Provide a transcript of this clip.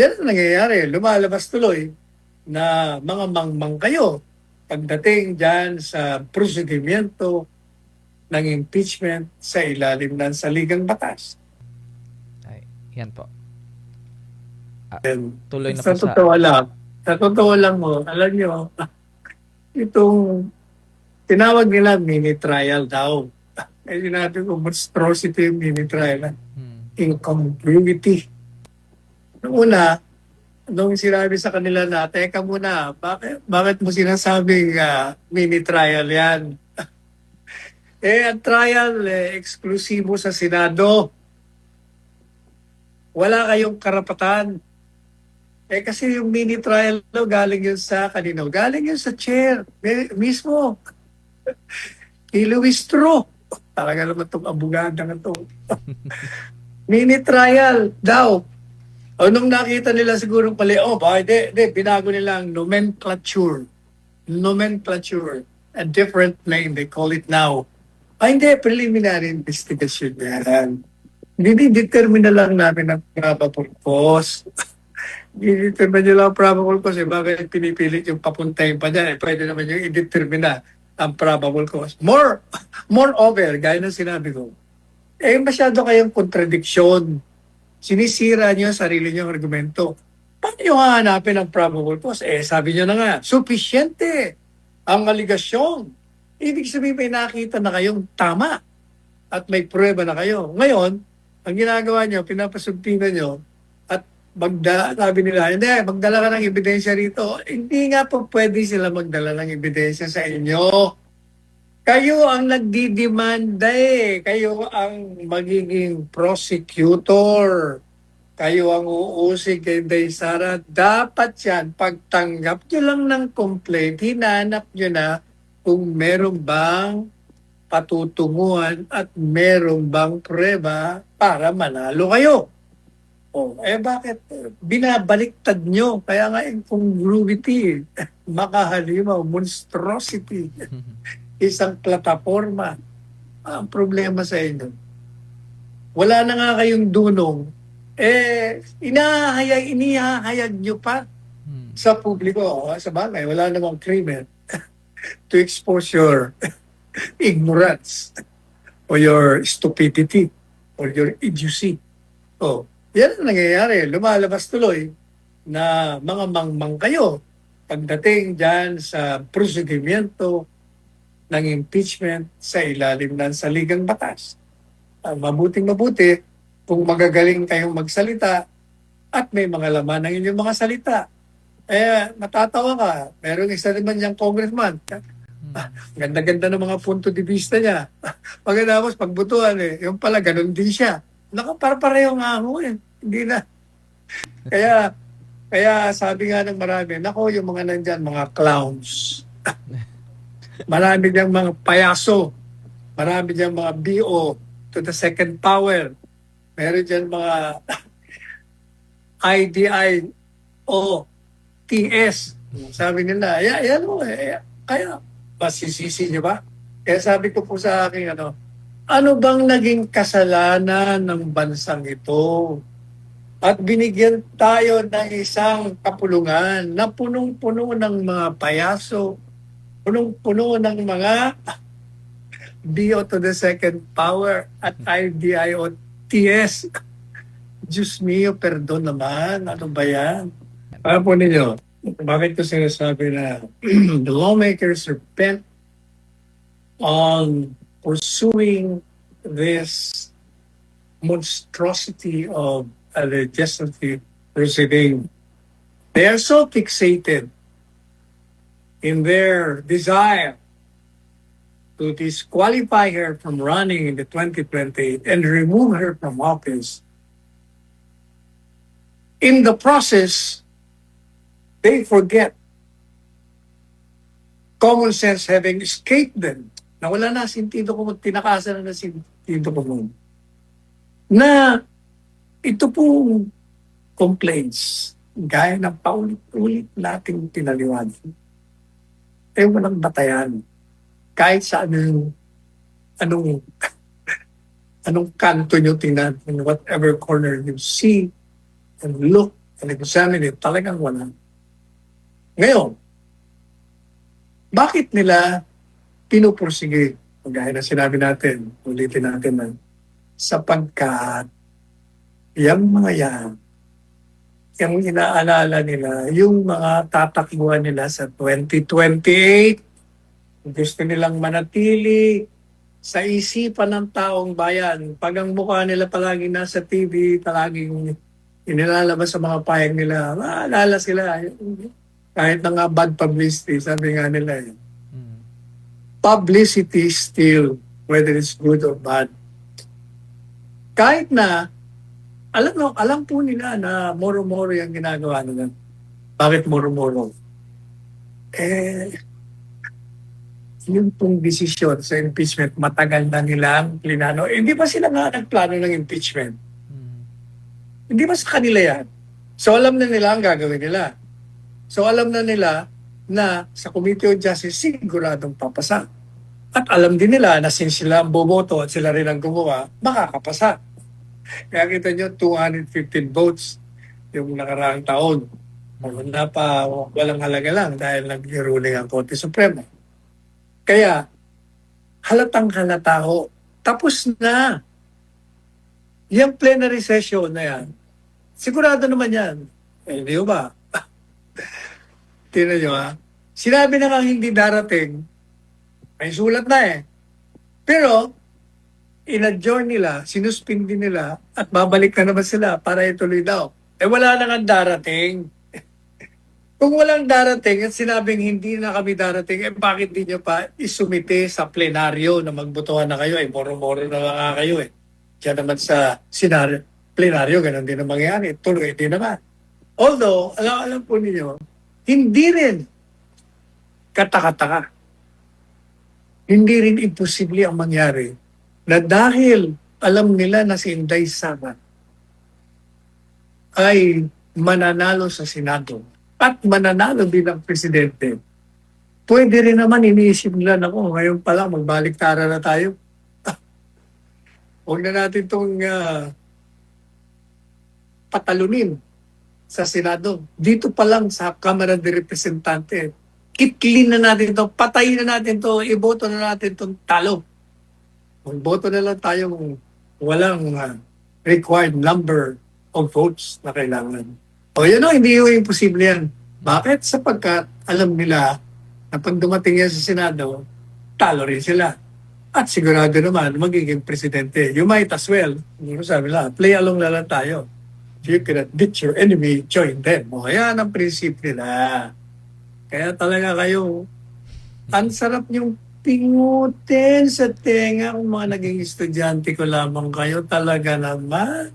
Yan ang nangyayari. Lumalabas tuloy na mga mangmang kayo pagdating dyan sa prosedimento ng impeachment sa ilalim ng saligang batas. Ay, yan po. And Tuloy na sa po sa... totoo lang mo, alam nyo, itong tinawag nila mini trial daw. Eh, sinabi ko, monstrosity yung mini trial. Incongruity. Noong una, nung sinabi sa kanila na, teka muna, bakit mo sinasabing mini trial yan? Ang trial, eksklusibo sa Senado. Wala kayong karapatan. Kasi yung mini trial galing yun sa kanino? Galing yun sa chair mismo. Kay Luis Tro. Talaga naman itong abogada na ito. Mini trial daw. O nung nakita nila siguro pala, binago nila ang nomenclature. Nomenclature. A different name, they call it now. Hindi, preliminary investigation yan. Dinidetermine na lang namin ang probable cause. Dinidetermine nila ang probable cause. Bakit pinipilit yung papuntahin pa dyan? Pwede naman yung i-determine na ang probable cause. Moreover, gaya ng sinabi ko, masyado kayong kontradiksyon. Sinisira niyo ang sarili niyong argumento. Paano nyo hahanapin ang probable cause? Sabi niyo na nga, sufisyente ang aligasyon. Ibig sabihin may nakita na kayong tama at may pruweba na kayo. Ngayon, ang ginagawa niyo, pinapasubtinan niyo at sabi nila, hindi, magdala ka ng ebidensya rito. Hindi nga po pwede sila magdala ng ebidensya sa inyo. Kayo ang nagdidemanda Kayo ang magiging prosecutor. Kayo ang uusig kay Day Sara. Dapat yan, pagtanggap nyo lang ng complaint, hinanap nyo na kung meron bang patutunguhan at meron bang pruweba para manalo kayo. Bakit binabaliktad nyo? Kaya nga incongruity, makahalimaw, monstrosity. Isang plataforma. Ang problema sa inyo, wala na nga kayong dunong, inihahayag nyo pa sa publiko. Sa bagay, wala namang krimen to expose your ignorance or your stupidity or your idiocy. Yan ang nangyayari. Lumalabas tuloy na mga mangmang kayo pagdating dyan sa prosedimento ng impeachment sa ilalim ng saligang batas. Mabuting-mabuti kung magagaling kayong magsalita at may mga laman ng inyong mga salita. Matatawa ka. Merong isa naman niyang congressman. Ganda-ganda ng mga punto de vista niya. Pagkatapos pagbutuan, yung pala ganun din siya. Para-pareho nga ako Hindi na. Kaya sabi nga ng marami, yung mga nandyan, mga clowns. Marami diyang mga payaso. Marami diyang mga BO to the second power. Meron dyan mga IDIO, TS. Sabi nila, yan mo kaya masisisi niyo ba? Kaya sabi ko po sa akin, ano bang naging kasalanan ng bansang ito? At binigyan tayo ng isang kapulungan na punong-puno ng mga payaso, punong-puno ng mga BO to the second power at IDIO TS. Diyos mio, perdon naman. Ano ba yan? Alam po ninyo, bakit ko sinasabi na the lawmakers are bent on pursuing this monstrosity of a legislative proceeding. They are so fixated in their desire to disqualify her from running in the 2028 and remove her from office. In the process, they forget common sense having escaped them. Nawala na sentido ko, tinakasan na sentido ko mo. Na ito pong complaints, gaya ng paulit-ulit nating pinaliwanag. Walang batayan. Kahit sa anong kanto nyo tingnan, in whatever corner you see and look Nag-examine talagang wala. Ngayon, bakit nila pinupursige? Gaya na sinabi natin, ulitin natin na sapagkat yung mga yan, yung inaalala nila, yung mga tatakbuhan nila sa 2028, gusto nilang manatili sa isipan ng taong bayan. Pag ang mukha nila palagi nasa TV, palaging inilalabas sa mga payag nila, maalala sila. Kahit na nga bad publicity, sabi nga nila, Mm. publicity still, whether it's good or bad. Kahit na, alam po nila na moro-moro yung ginagawa nila. Bakit moro-moro? Yung pong desisyon sa impeachment, matagal na nilang plinano. Hindi pa sila nga nagplano ng impeachment. Mm. Hindi ba sa kanila yan? So alam na nila ang gagawin nila. So alam na nila na sa Committee on Justice siguradong papasa. At alam din nila na since sila ang boboto at sila rin ang gumawa, makakapasa. Kaya kita nyo, 215 votes yung nakaraang taon. Na pa walang halaga lang dahil nag-ruling ang Korte Suprema. Kaya halatang halata ho. Tapos na. Yung plenary session na yan, sigurado naman yan. Hindi ba? Tingnan nyo ha. Sinabi na nga hindi darating, may sulat na eh. Pero, in-adjourn nila, sinuspindi nila, at babalik na naman sila para ituloy daw. Wala na nga darating. Kung walang darating at sinabing hindi na kami darating, bakit di nyo pa isumite sa plenaryo na magbotohan na kayo? Moro-moro na lang nga kayo eh. Diyan naman sa plenaryo, ganun din ang mangyayari. Tuloy din naman. Although, alam po ninyo, hindi rin katakataka. Hindi rin imposible ang mangyari na dahil alam nila na si Inday Sara ay mananalo sa Senado at mananalo bilang presidente, pwede rin naman iniisip nila, naku, ngayon pa lang magbaliktaran na tayo. Huwag na natin itong patalunin sa Senado. Dito pa lang sa Kamara de Representante, kitlin na natin ito, patayin na natin ito, iboto na natin itong talo. Magboto na lang tayong walang required number of votes na kailangan. O yun o, hindi yung imposible yan. Bakit? Sapagkat alam nila na pag dumating yan sa Senado, talo rin sila. At sigurado naman, magiging presidente. You might as well, sabi lang, play along na lang tayo. If you cannot beat your enemy, join them. O yan ang prinsipyo nila. Kaya talaga kayo, ang sarap niyong pingutin sa tenga kung mga naging estudyante ko lamang kayo. Talaga naman.